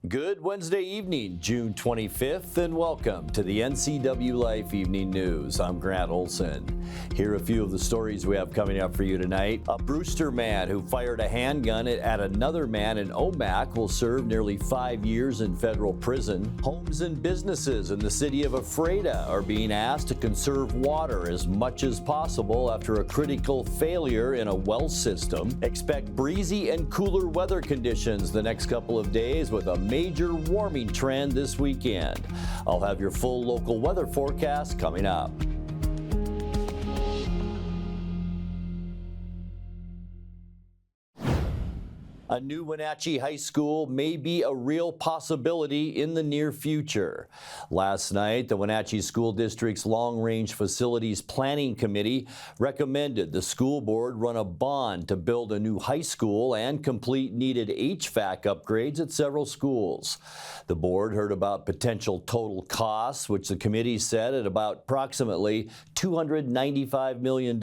Good Wednesday evening, June 25th, and welcome to the NCWLIFE Evening News. I'm Grant Olson. Here are a few of the stories we have coming up for you tonight. A Brewster man who fired a handgun at another man in Omak will serve nearly 5 years in federal prison. Homes and businesses in the city of Ephrata are being asked to conserve water as much as possible after a critical failure in a well system. Expect breezy and cooler weather conditions the next couple of days with a major warming trend this weekend. I'll have your full local weather forecast coming up. A new Wenatchee High School may be a real possibility in the near future. Last night, the Wenatchee School District's Long Range Facilities Planning Committee recommended the school board run a bond to build a new high school and complete needed HVAC upgrades at several schools. The board heard about potential total costs, which the committee said at about approximately $295 million,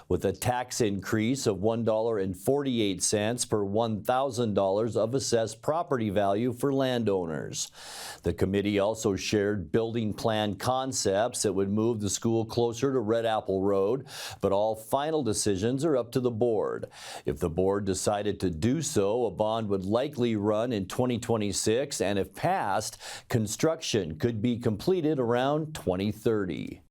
with a tax increase of $1.48 per $1,000 of assessed property value for landowners. The committee also shared building plan concepts that would move the school closer to Red Apple Road, but all final decisions are up to the board. If the board decided to do so, a bond would likely run in 2026, and if passed, construction could be completed around 2030.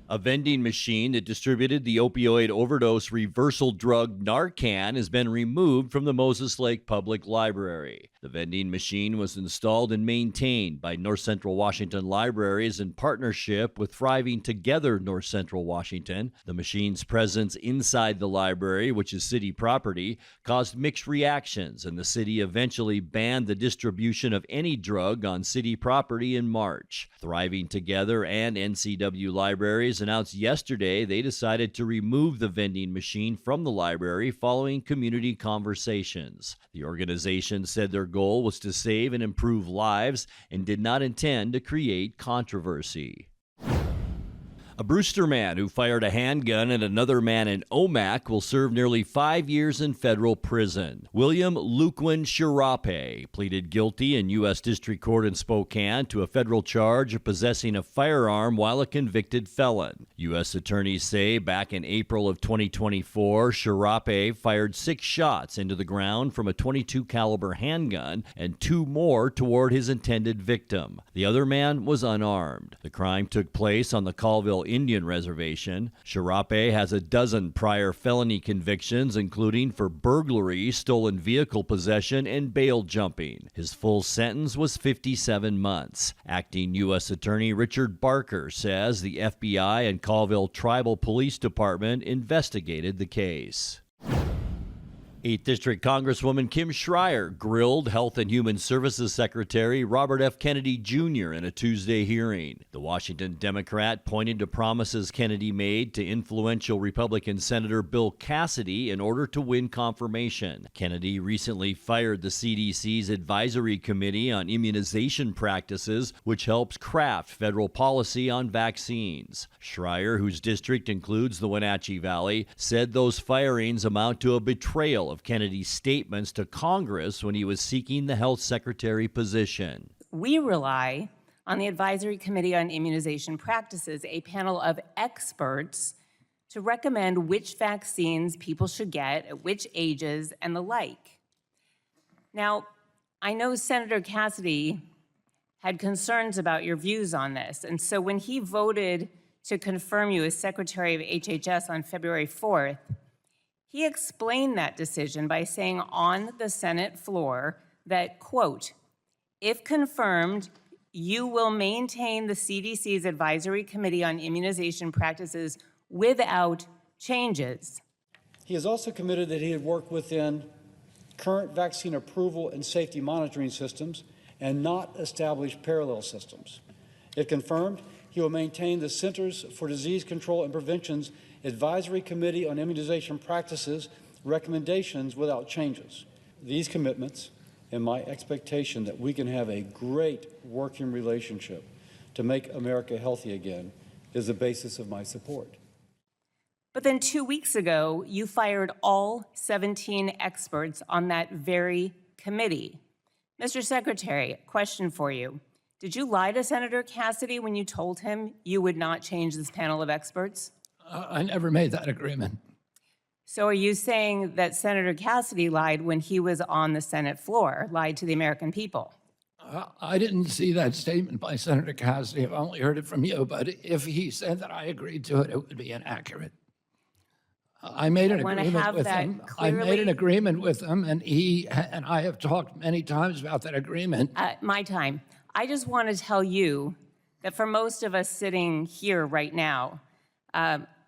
A vending machine that distributed the opioid overdose reversal drug Narcan has been removed from the Moses Lake Public Library. The vending machine was installed and maintained by North Central Washington Libraries in partnership with Thriving Together North Central Washington. The machine's presence inside the library, which is city property, caused mixed reactions, and the city eventually banned the distribution of any drug on city property in March. Thriving Together and NCW Libraries announced yesterday they decided to remove the vending machine from the library following community conversations. The organization said their goal was to save and improve lives and did not intend to create controversy. A Brewster man who fired a handgun at another man in Omak will serve nearly 5 years in federal prison. William Luquin Shirape pleaded guilty in U.S. District Court in Spokane to a federal charge of possessing a firearm while a convicted felon. U.S. attorneys say back in April of 2024, Shirape fired 6 shots into the ground from a .22 caliber handgun and 2 more toward his intended victim. The other man was unarmed. The crime took place on the Colville Indian Reservation. Shirape has a dozen prior felony convictions, including for burglary, stolen vehicle possession, and bail jumping. His full sentence was 57 months. Acting U.S. Attorney Richard Barker says the FBI and Colville Tribal Police Department investigated the case. 8th District Congresswoman Kim Schreier grilled Health and Human Services Secretary Robert F. Kennedy Jr. in a Tuesday hearing. The Washington Democrat pointed to promises Kennedy made to influential Republican Senator Bill Cassidy in order to win confirmation. Kennedy recently fired the CDC's Advisory Committee on Immunization Practices, which helps craft federal policy on vaccines. Schreier, whose district includes the Wenatchee Valley, said those firings amount to a betrayal of Kennedy's statements to Congress when he was seeking the health secretary position. We rely on the Advisory Committee on Immunization Practices, a panel of experts, to recommend which vaccines people should get at which ages and the like. Now, I know Senator Cassidy had concerns about your views on this, and so when he voted to confirm you as Secretary of HHS on February 4th, he explained that decision by saying on the Senate floor that, quote, if confirmed, you will maintain the CDC's Advisory Committee on Immunization Practices without changes. He has also committed that he would work within current vaccine approval and safety monitoring systems and not establish parallel systems. If confirmed, he will maintain the Centers for Disease Control and Prevention's Advisory Committee on Immunization Practices recommendations without changes. These commitments and my expectation that we can have a great working relationship to make America healthy again is the basis of my support. But then 2 weeks ago, you fired all 17 experts on that very committee. Mr. Secretary, question for you. Did you lie to Senator Cassidy when you told him you would not change this panel of experts? I never made that agreement. So are you saying that Senator Cassidy lied when he was on the Senate floor, lied to the American people? I didn't see that statement by Senator Cassidy. I've only heard it from you, but if he said that I agreed to it, it would be inaccurate. I made an agreement with him. I made an agreement with him, and he and I have talked many times about that agreement. My time. I just want to tell you that for most of us sitting here right now,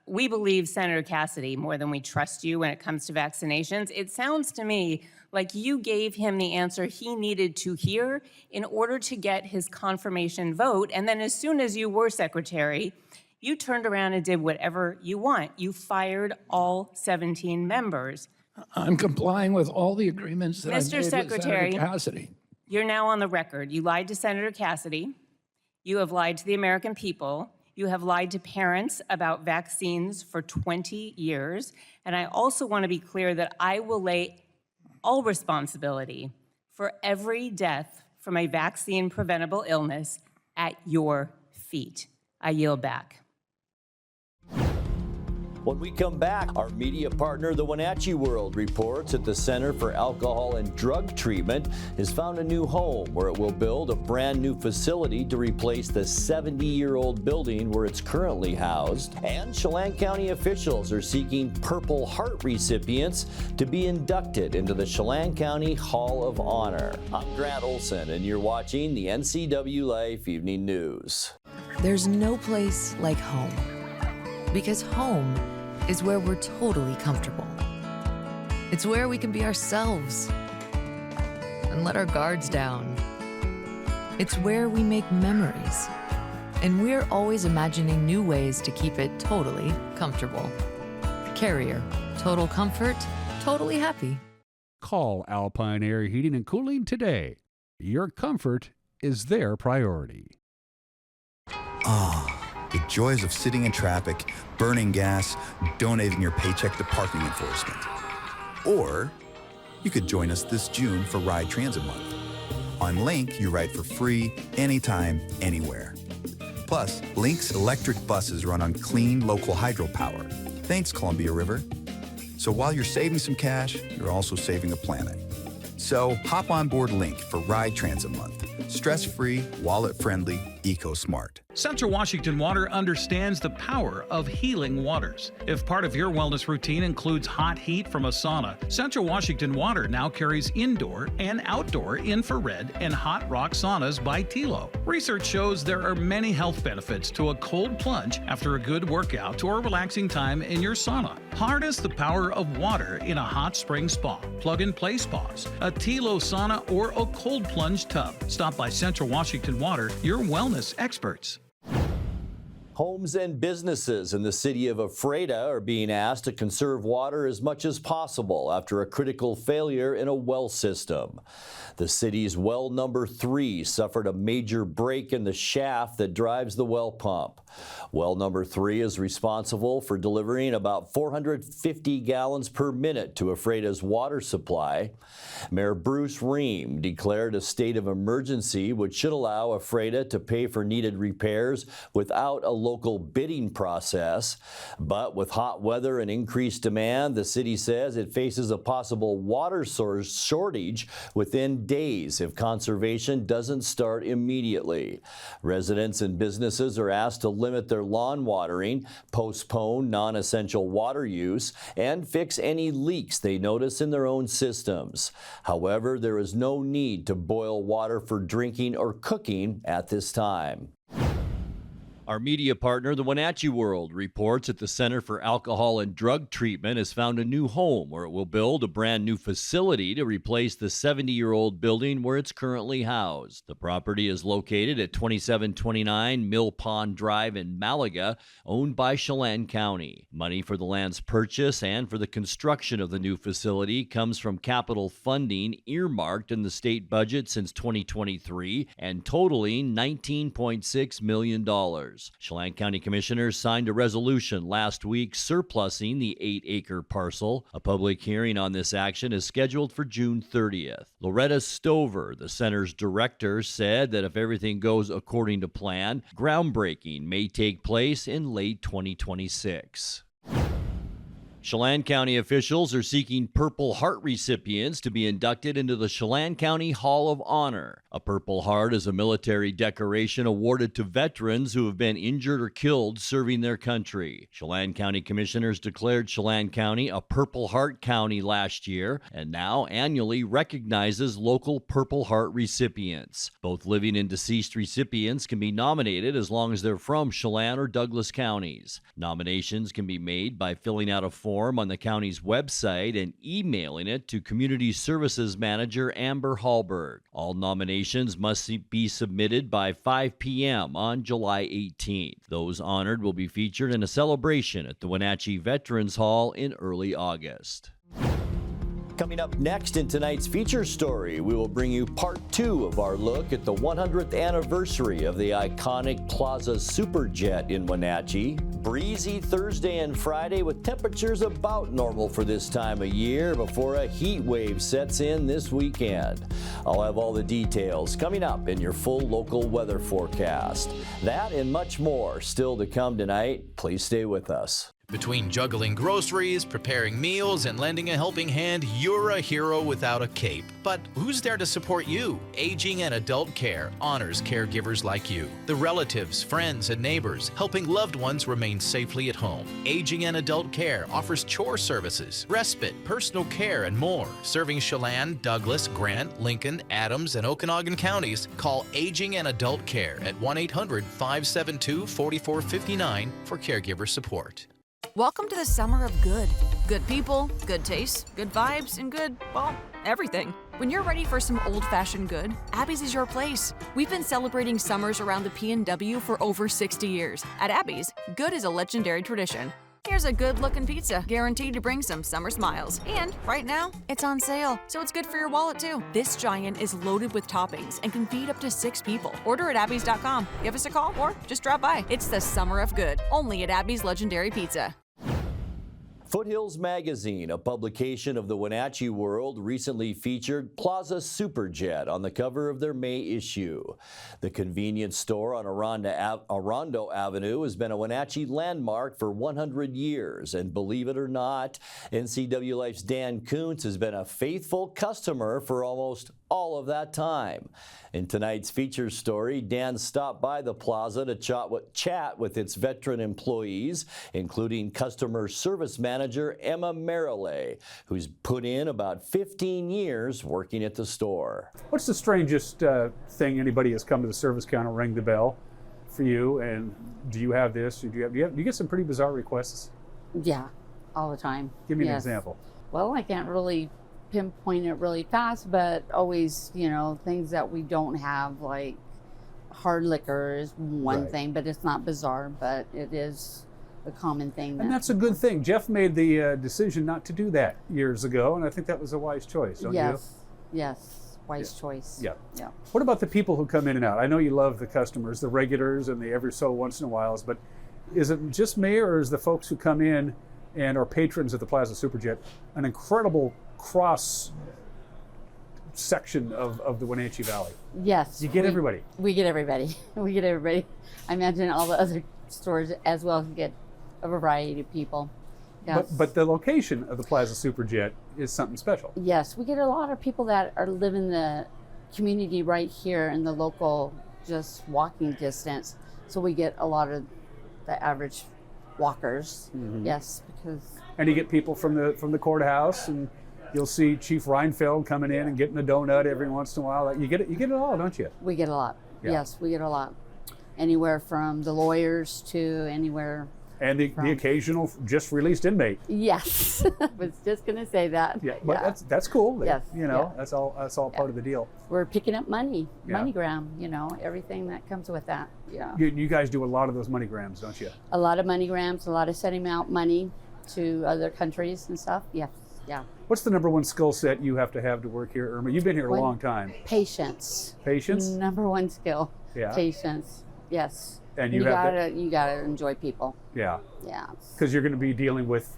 we believe Senator Cassidy more than we trust you when it comes to vaccinations. It sounds to me like you gave him the answer he needed to hear in order to get his confirmation vote. And then as soon as you were secretary, you turned around and did whatever you want. You fired all 17 members. I'm complying with all the agreements that I made with Senator Cassidy. You're now on the record. You lied to Senator Cassidy. You have lied to the American people. You have lied to parents about vaccines for 20 years. And I also want to be clear that I will lay all responsibility for every death from a vaccine-preventable illness at your feet. I yield back. When we come back, our media partner, the Wenatchee World, reports that the Center for Alcohol and Drug Treatment has found a new home where it will build a brand new facility to replace the 70-year-old building where it's currently housed. And Chelan County officials are seeking Purple Heart recipients to be inducted into the Chelan County Hall of Honor. I'm Grant Olson, and you're watching the NCWLIFE Evening News. There's no place like home, because home is where we're totally comfortable. It's where we can be ourselves and let our guards down. It's where we make memories, and we're always imagining new ways to keep it totally comfortable. Carrier, total comfort, totally happy. Call Alpine Air Heating and Cooling today. Your comfort is their priority. The joys of sitting in traffic, burning gas, donating your paycheck to parking enforcement. Or you could join us this June for Ride Transit Month. On Link, you ride for free, anytime, anywhere. Plus, Link's electric buses run on clean local hydropower. Thanks, Columbia River. So while you're saving some cash, you're also saving the planet. So hop on board Link for Ride Transit Month. Stress-free, wallet-friendly, eco-smart. Central Washington Water understands the power of healing waters. If part of your wellness routine includes hot heat from a sauna, Central Washington Water now carries indoor and outdoor infrared and hot rock saunas by Tilo. Research shows there are many health benefits to a cold plunge after a good workout or relaxing time in your sauna. Harness the power of water in a hot spring spa, plug-and-play spas, a Tilo sauna, or a cold plunge tub. Stop by Central Washington Water, your wellness experts. Homes and businesses in the city of Ephrata are being asked to conserve water as much as possible after a critical failure in a well system. The city's well number 3 suffered a major break in the shaft that drives the well pump. Well number 3 is responsible for delivering about 450 gallons per minute to Ephrata's water supply. Mayor Bruce Ream declared a state of emergency, which should allow Ephrata to pay for needed repairs without a local bidding process. But with hot weather and increased demand, the city says it faces a possible water source shortage within days if conservation doesn't start immediately. Residents and businesses are asked to limit their lawn watering, postpone non-essential water use, and fix any leaks they notice in their own systems. However, there is no need to boil water for drinking or cooking at this time. Our media partner, the Wenatchee World, reports that the Center for Alcohol and Drug Treatment has found a new home where it will build a brand new facility to replace the 70-year-old building where it's currently housed. The property is located at 2729 Mill Pond Drive in Malaga, owned by Chelan County. Money for the land's purchase and for the construction of the new facility comes from capital funding earmarked in the state budget since 2023 and totaling $19.6 million. acres. Chelan County Commissioners signed a resolution last week surplusing the 8-acre parcel. A public hearing on this action is scheduled for June 30th. Loretta Stover, the center's director, said that if everything goes according to plan, groundbreaking may take place in late 2026. Chelan County officials are seeking Purple Heart recipients to be inducted into the Chelan County Hall of Honor. A Purple Heart is a military decoration awarded to veterans who have been injured or killed serving their country. Chelan County Commissioners declared Chelan County a Purple Heart County last year and now annually recognizes local Purple Heart recipients. Both living and deceased recipients can be nominated as long as they're from Chelan or Douglas counties. Nominations can be made by filling out a form on the county's website and emailing it to Community Services Manager Amber Hallberg. All nominations must be submitted by 5 p.m. on July 18th. Those honored will be featured in a celebration at the Wenatchee Veterans Hall in early August. Coming up next in tonight's feature story, we will bring you part 2 of our look at the 100th anniversary of the iconic Plaza Super Jet in Wenatchee. Breezy Thursday and Friday with temperatures about normal for this time of year before a heat wave sets in this weekend. I'll have all the details coming up in your full local weather forecast. That and much more still to come tonight. Please stay with us. Between juggling groceries, preparing meals, and lending a helping hand, you're a hero without a cape. But who's there to support you? Aging and Adult Care honors caregivers like you, the relatives, friends, and neighbors, helping loved ones remain safely at home. Aging and Adult Care offers chore services, respite, personal care, and more. Serving Chelan, Douglas, Grant, Lincoln, Adams, and Okanagan counties, call Aging and Adult Care at 1-800-572-4459 for caregiver support. Welcome to the summer of good. Good people, good taste, good vibes, and good, well, everything. When you're ready for some old-fashioned good, Abby's is your place. We've been celebrating summers around the PNW for over 60 years. At Abby's, good is a legendary tradition. Here's a good-looking pizza, guaranteed to bring some summer smiles. And right now, it's on sale, so it's good for your wallet too. This giant is loaded with toppings and can feed up to 6 people. Order at abbys.com. Give us a call or just drop by. It's the summer of good, only at Abby's Legendary Pizza. Foothills Magazine, a publication of the Wenatchee World, recently featured Plaza Super Jet on the cover of their May issue. The convenience store on Orondo Avenue has been a Wenatchee landmark for 100 years, and believe it or not, NCWLIFE's Dan Kuntz has been a faithful customer for almost all of that time. In tonight's feature story, Dan stopped by the plaza to chat with its veteran employees, including customer service manager Emma Marilay, who's put in about 15 years working at the store. What's the strangest thing anybody has come to the service counter, ring the bell for you, and do you have this? Do you get some pretty bizarre requests? Yeah, all the time. Give me an example. Well, I can't really pinpoint it really fast, but always, things that we don't have, like hard liquor is one thing, but it's not bizarre, but it is a common thing. And that's a good thing. Jeff made the decision not to do that years ago, and I think that was a wise choice, don't you? Yes, wise choice. Yeah. What about the people who come in and out? I know you love the customers, the regulars and the every so once in a whiles, but is it just me, or is the folks who come in and are patrons at the Plaza Super Jet an incredible cross section of the Wenatchee Valley? Yes. You get everybody. We get everybody. We get everybody. I imagine all the other stores as well get a variety of people. Yes. But the location of the Plaza Super Jet is something special. Yes, we get a lot of people that live in the community right here in the local, just walking distance. So we get a lot of the average walkers. Mm-hmm. Yes, because. And you get people from the courthouse, and you'll see Chief Reinfeld coming in and getting a donut every once in a while. You get it all, don't you? We get a lot. Yeah. Yes, we get a lot. Anywhere from the lawyers to anywhere. And the occasional just released inmate. Yes, I was just going to say that. Yeah, but that's cool. Yes, that's all part of the deal. We're picking up MoneyGram, everything that comes with that. Yeah. You guys do a lot of those MoneyGrams, don't you? A lot of MoneyGrams, a lot of sending out money to other countries and stuff. Yes, yeah. What's the number one skill set you have to work here, Irma? You've been here a long time. Patience. Patience? Number one skill. Yeah. Patience. Yes. And you have gotta enjoy people. Yeah. Yeah. Because you're going to be dealing with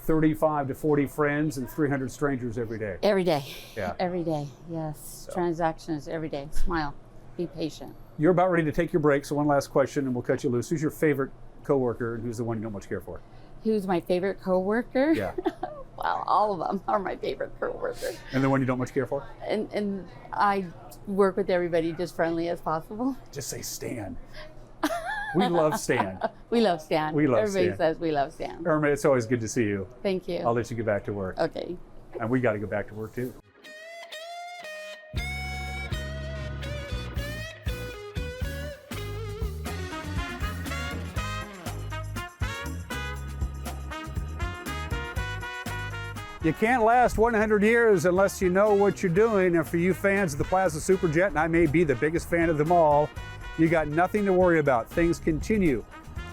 35 to 40 friends and 300 strangers every day. Every day. Yeah. Every day. Yes. So. Transactions every day. Smile. Be patient. You're about ready to take your break, so one last question and we'll cut you loose. Who's your favorite coworker and who's the one you don't much care for? Who's my favorite coworker? Yeah. Well, all of them are my favorite coworkers. And the one you don't much care for? And I work with everybody just friendly as possible. Just say Stan. We love Stan. We love Stan. We love Everybody Stan. says we love Stan. Irma, it's always good to see you. Thank you. I'll let you get back to work. Okay. And we got to go back to work too. You can't last 100 years unless you know what you're doing. And for you fans of the Plaza Super Jet, and I may be the biggest fan of them all, you got nothing to worry about. Things continue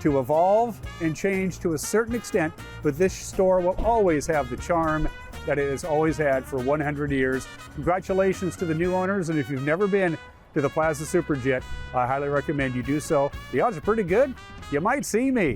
to evolve and change to a certain extent, but this store will always have the charm that it has always had for 100 years. Congratulations to the new owners, and if you've never been to the Plaza Super Jet, I highly recommend you do so. The odds are pretty good. You might see me.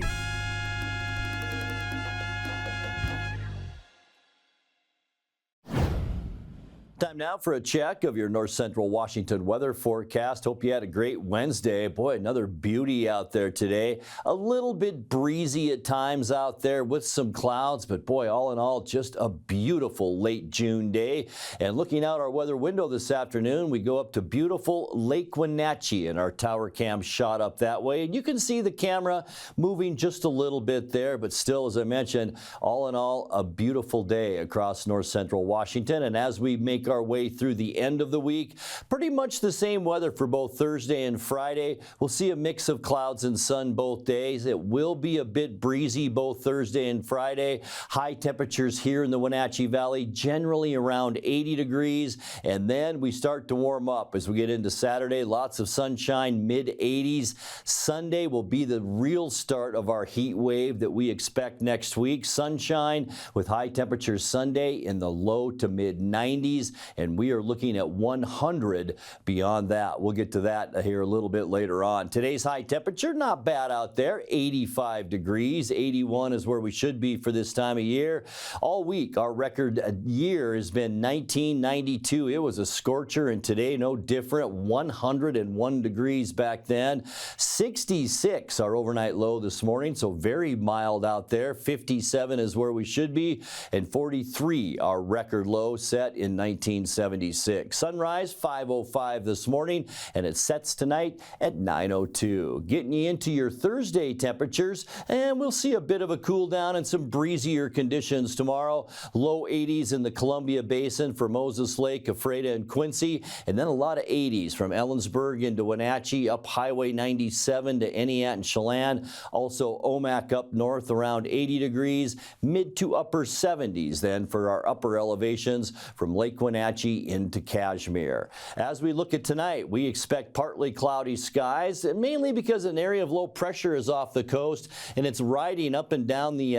Time now for a check of your north central Washington weather forecast. Hope you had a great Wednesday. Boy, another beauty out there today. A little bit breezy at times out there with some clouds, but boy, all in all, just a beautiful late June day. And looking out our weather window this afternoon, we go up to beautiful Lake Wenatchee, and our tower cam shot up that way. And you can see the camera moving just a little bit there, but still, as I mentioned, all in all, a beautiful day across north central Washington. And as we make our way through the end of the week, pretty much the same weather for both Thursday and Friday. We'll see a mix of clouds and sun both days. It will be a bit breezy both Thursday and Friday. High temperatures here in the Wenatchee Valley, generally around 80 degrees. And then we start to warm up as we get into Saturday. Lots of sunshine, mid 80s. Sunday will be the real start of our heat wave that we expect next week. Sunshine with high temperatures Sunday in the low to mid 90s. And we are looking at 100 beyond that. We'll get to that here a little bit later on. Today's high temperature, not bad out there, 85 degrees. 81 is where we should be for this time of year. All week, our record year has been 1992. It was a scorcher, and today, no different, 101 degrees back then. 66, our overnight low this morning, so very mild out there. 57 is where we should be, and 43, our record low set in 1976. Sunrise 5:05 this morning, and it sets tonight at 9:02. Getting you into your Thursday temperatures, and we'll see a bit of a cool down and some breezier conditions tomorrow. Low 80s in the Columbia Basin for Moses Lake, Ephrata, and Quincy, and then a lot of 80s from Ellensburg into Wenatchee, up Highway 97 to Eniat and Chelan. Also Omak up north around 80 degrees, mid to upper 70s then for our upper elevations from Lake Wenatchee into Cashmere. As we look at tonight, we expect partly cloudy skies, mainly because an area of low pressure is off the coast and it's riding up and down the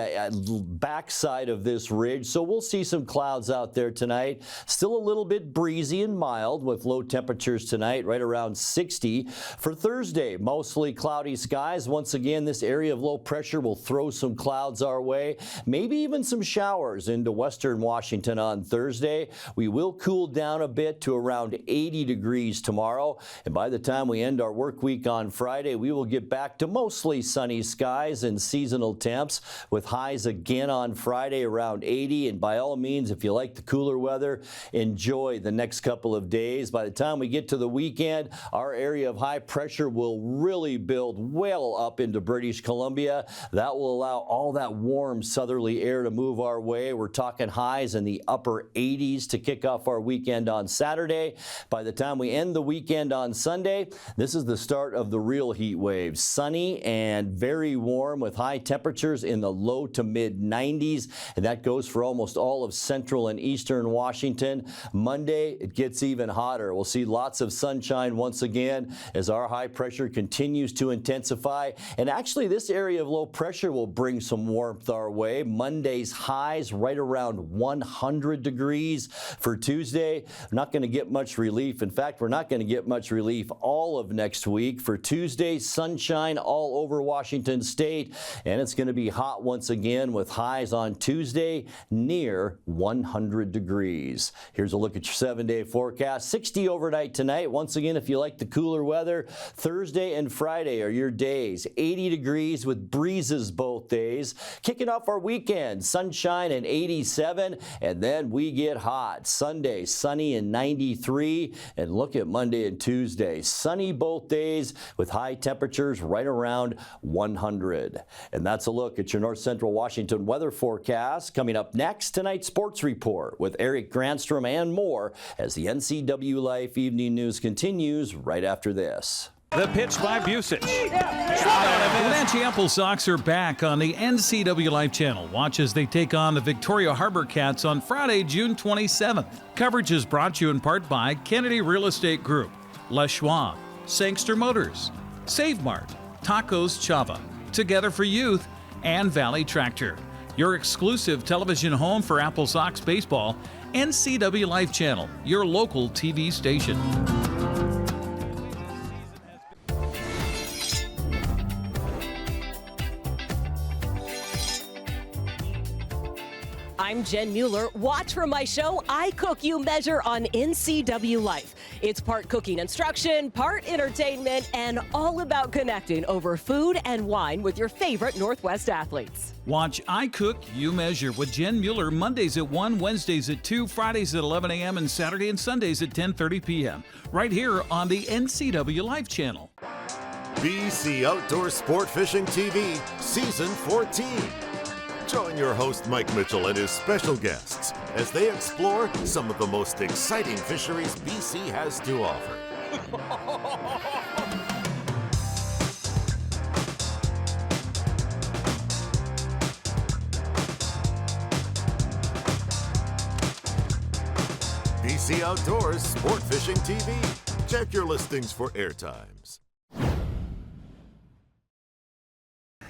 backside of this ridge. So we'll see some clouds out there tonight. Still a little bit breezy and mild with low temperatures tonight, right around 60. For Thursday, mostly cloudy skies. Once again, this area of low pressure will throw some clouds our way, maybe even some showers into western Washington on Thursday. We will cool down a bit to around 80 degrees tomorrow. And by the time we end our work week on Friday, we will get back to mostly sunny skies and seasonal temps with highs again on Friday around 80. And by all means, if you like the cooler weather, enjoy the next couple of days. By the time we get to the weekend, our area of high pressure will really build well up into British Columbia. That will allow all that warm southerly air to move our way. We're talking highs in the upper 80s to kick off our weekend on Saturday. By the time we end the weekend on Sunday, this is the start of the real heat wave. Sunny and very warm with high temperatures in the low to mid 90s, and that goes for almost all of central and eastern Washington. Monday, it gets even hotter. We'll see lots of sunshine once again as our high pressure continues to intensify. And actually, this area of low pressure will bring some warmth our way. Monday's highs right around 100 degrees. For Tuesday, Tuesday, not going to get much relief. In fact, we're not going to get much relief all of next week. For Tuesday, sunshine all over Washington State, and it's going to be hot once again with highs on Tuesday near 100 degrees. Here's a look at your 7-day forecast. 60 overnight tonight. Once again, if you like the cooler weather, Thursday and Friday are your days. 80 degrees with breezes both days. Kicking off our weekend, sunshine and 87, and then we get hot. Sunday, sunny and 93, and look at Monday and Tuesday. Sunny both days with high temperatures right around 100. And that's a look at your North Central Washington weather forecast. Coming up next, tonight's sports report with Eric Granstrom and more as the NCWLIFE Evening News continues right after this. The pitch by Busich. The Wenatchee Apple Sox are back on the NCWLIFE channel. Watch as they take on the Victoria Harbor Cats on Friday, June 27th. Coverage is brought to you in part by Kennedy Real Estate Group, Les Schwab, Sangster Motors, Save Mart, Tacos Chava, Together for Youth, and Valley Tractor. Your exclusive television home for Apple Sox baseball, NCWLIFE channel, your local TV station. I'm Jen Mueller. Watch for my show, I Cook, You Measure on NCWLIFE. It's part cooking instruction, part entertainment, and all about connecting over food and wine with your favorite Northwest athletes. Watch I Cook, You Measure with Jen Mueller Mondays at 1, Wednesdays at 2, Fridays at 11 a.m., and Saturday and Sundays at 10:30 p.m. right here on the NCWLIFE channel. BC Outdoor Sport Fishing TV, Season 14. Join your host Mike Mitchell and his special guests as they explore some of the most exciting fisheries BC has to offer. BC Outdoors Sport Fishing TV. Check your listings for airtimes.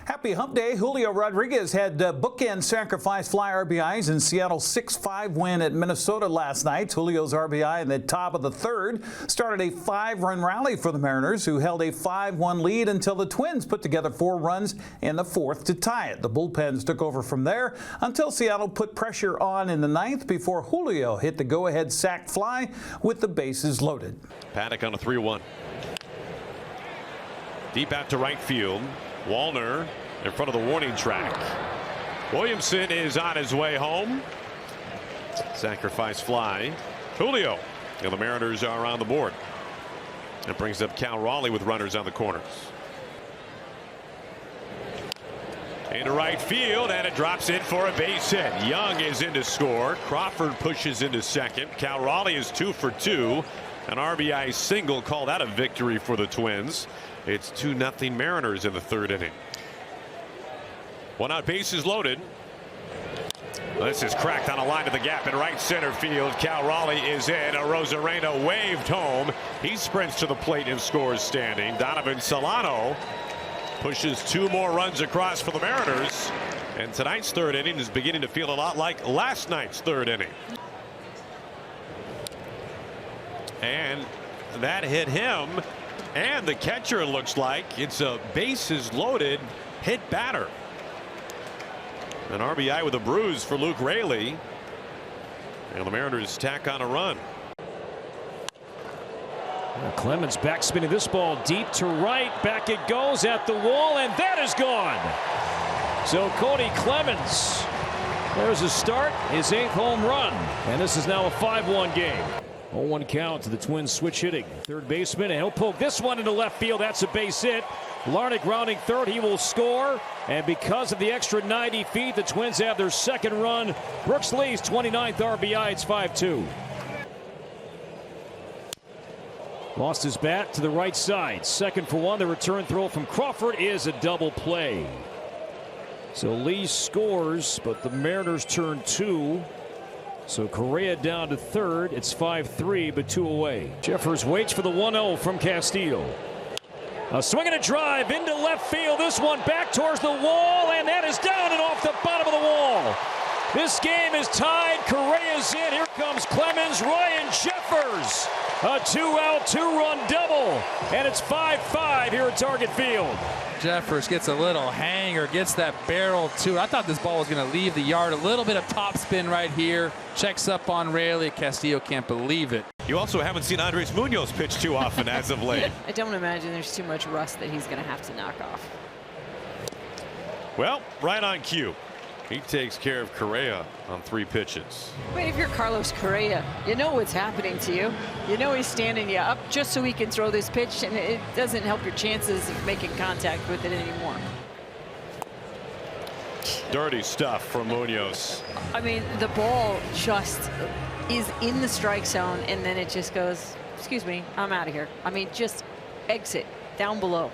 Happy Hump Day. Julio Rodriguez had bookend sacrifice fly RBIs in Seattle's 6-5 win at Minnesota last night. Julio's RBI in the top of the third started a 5-run rally for the Mariners, who held a 5-1 lead until the Twins put together 4 runs in the fourth to tie it. The bullpens took over from there until Seattle put pressure on in the ninth before Julio hit the go-ahead sac fly with the bases loaded. Paddock on a 3-1. Deep out to right field. Wallner in front of the warning track. Williamson is on his way home. Sacrifice fly. Julio. And the Mariners are on the board. That brings up Cal Raleigh with runners on the corners. Into right field, and it drops in for a base hit. Young is in to score. Crawford pushes into second. Cal Raleigh is 2 for 2. An RBI single called out a victory for the Twins. It's 2-0 Mariners in the third inning. 1 out, bases loaded. This is cracked on a line to the gap in right center field. Cal Raleigh is in. Arozarena waved home. He sprints to the plate and scores standing. Donovan Solano pushes 2 more runs across for the Mariners. And tonight's third inning is beginning to feel a lot like last night's third inning. And that hit him. And the catcher looks like it's a bases loaded hit batter. An RBI with a bruise for Luke Raley. And the Mariners tack on a run. Clemens backspinning this ball deep to right. Back it goes at the wall, and that is gone. So Cody Clemens, there's his start, his 8th home run. And this is now a 5-1 game. 0-1 count to the Twins switch hitting. Third baseman, and he'll poke this one into left field. That's a base hit. Larnach rounding third. He will score. And because of the extra 90 feet, the Twins have their second run. Brooks Lee's 29th RBI. It's 5-2. Lost his bat to the right side. 2nd for 1. The return throw from Crawford is a double play. So Lee scores, but the Mariners turn 2. So Correa down to third. It's 5-3, but 2 away. Jeffers waits for the 1-0 from Castillo. A swing and a drive into left field. This one back towards the wall, and that is down and off the bottom of the wall. This game is tied. Correa's in. Here comes Clemens. Ryan Jeffers. A 2-out, 2-run double. And it's 5-5 here at Target Field. Jeffers gets a little hanger, gets that barrel too. I thought this ball was going to leave the yard. A little bit of topspin right here. Checks up on Rayleigh. Castillo can't believe it. You also haven't seen Andres Munoz pitch too often as of late. I don't imagine there's too much rust that he's going to have to knock off. Well, right on cue. He takes care of Correa on 3 pitches. I mean, if you're Carlos Correa, you know what's happening to you. You know he's standing you up just so he can throw this pitch, and it doesn't help your chances of making contact with it anymore. Dirty stuff from Munoz. I mean, the ball just is in the strike zone, and then it just goes, excuse me, I'm out of here. I mean, just exit down below.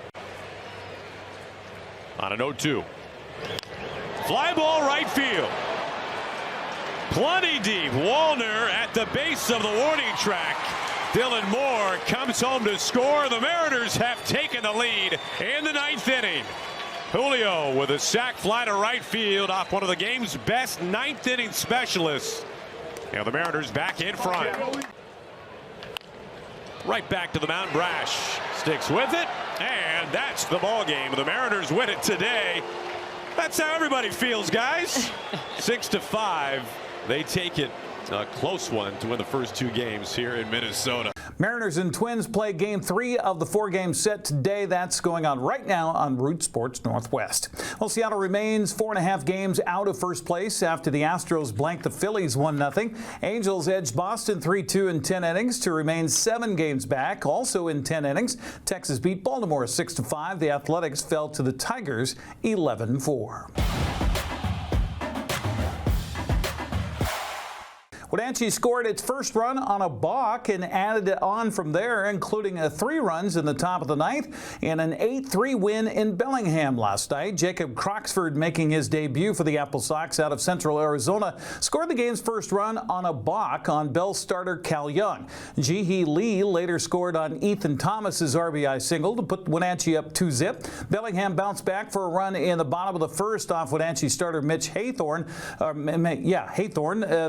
On an 0-2. Fly ball right field. Plenty deep. Wallner at the base of the warning track. Dylan Moore comes home to score. The Mariners have taken the lead in the 9th inning. Julio with a sac fly to right field off one of the game's best 9th inning specialists. And the Mariners back in front. Right back to the mound. Brash sticks with it, and that's the ball game. The Mariners win it today. That's how everybody feels, guys. 6-5. They take it. A close one to win the first 2 games here in Minnesota. Mariners and Twins play Game 3 of the 4-game set today. That's going on right now on Root Sports Northwest. Well, Seattle remains 4.5 games out of first place after the Astros blanked the Phillies 1-0. Angels edged Boston 3-2 in 10 innings to remain 7 games back. Also in 10 innings, Texas beat Baltimore 6-5. The Athletics fell to the Tigers 11-4. Wenatchee scored its first run on a balk and added it on from there, including 3 runs in the top of the 9th and an 8-3 win in Bellingham last night. Jacob Croxford, making his debut for the Apple Sox out of Central Arizona, scored the game's first run on a balk on Bell starter Cal Young. Jihee Lee later scored on Ethan Thomas's RBI single to put Wenatchee up 2-0. Bellingham bounced back for a run in the bottom of the first off Wenatchee starter Mitch Haythorne.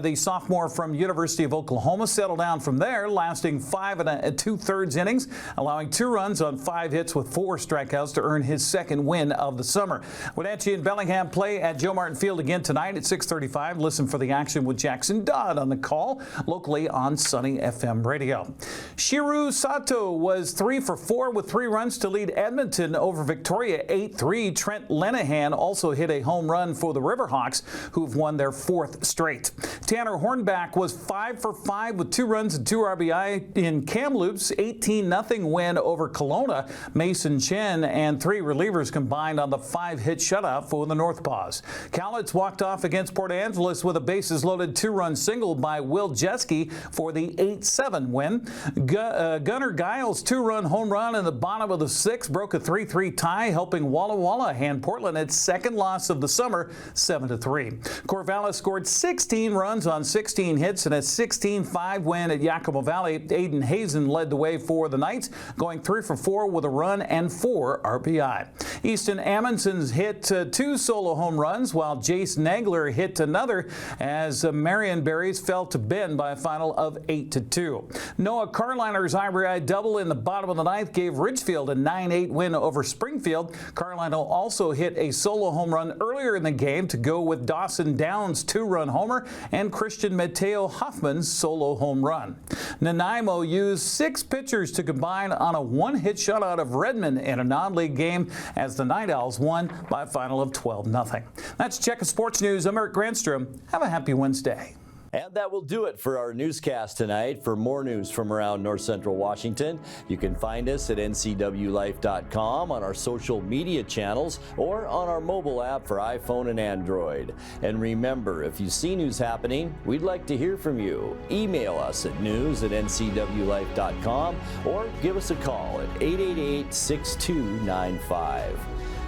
The sophomore from University of Oklahoma settled down from there, lasting 5 2/3 innings, allowing 2 runs on 5 hits with 4 strikeouts to earn his second win of the summer. Wenatchee and Bellingham play at Joe Martin Field again tonight at 6:35. Listen for the action with Jackson Dodd on the call, locally on Sunny FM Radio. Shiru Sato was 3 for 4 with 3 runs to lead Edmonton over Victoria 8-3. Trent Lenahan also hit a home run for the Riverhawks, who've won their 4th straight. Tanner Hornback was 5 for 5 with 2 runs and 2 RBI in Kamloops' 18-0 win over Kelowna. Mason Chen and 3 relievers combined on the 5-hit shutout for the Northpaws. Cowlitz walked off against Port Angeles with a bases-loaded 2-run single by Will Jeske for the 8-7 win. Gunnar Giles' 2-run home run in the bottom of the 6th broke a 3-3 tie, helping Walla Walla hand Portland its second loss of the summer, 7-3. Corvallis scored 16 runs on 16 hits and a 16-5 win at Yakima Valley. Aiden Hazen led the way for the Knights, going 3 for 4 with a run and 4 RBI. Easton Amundsen's hit 2 solo home runs, while Jace Nagler hit another as Marion Berries fell to Bend by a final of 8-2. Noah Carliner's RBI double in the bottom of the 9th gave Ridgefield a 9-8 win over Springfield. Carlino also hit a solo home run earlier in the game to go with Dawson Downs' 2-run homer and Christian Mateo Hoffman's solo home run. Nanaimo used 6 pitchers to combine on a 1-hit shutout of Redmond in a non-league game as the Night Owls won by a final of 12-0. That's Check of Sports News. I'm Eric Granstrom. Have a happy Wednesday. And that will do it for our newscast tonight. For more news from around North Central Washington, you can find us at NCWLIFE.com, on our social media channels, or on our mobile app for iPhone and Android. And remember, if you see news happening, we'd like to hear from you. Email us at news@ncwlife.com or give us a call at 888-6295.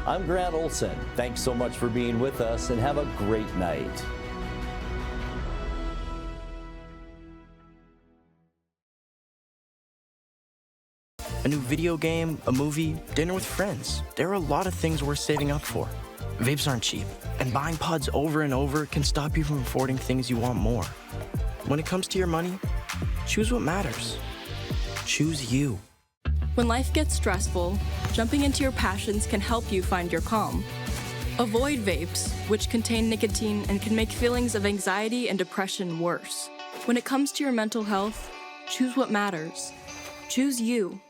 I'm Grant Olson. Thanks so much for being with us, and have a great night. A new video game, a movie, dinner with friends. There are a lot of things worth saving up for. Vapes aren't cheap, and buying pods over and over can stop you from affording things you want more. When it comes to your money, choose what matters. Choose you. When life gets stressful, jumping into your passions can help you find your calm. Avoid vapes, which contain nicotine and can make feelings of anxiety and depression worse. When it comes to your mental health, choose what matters. Choose you.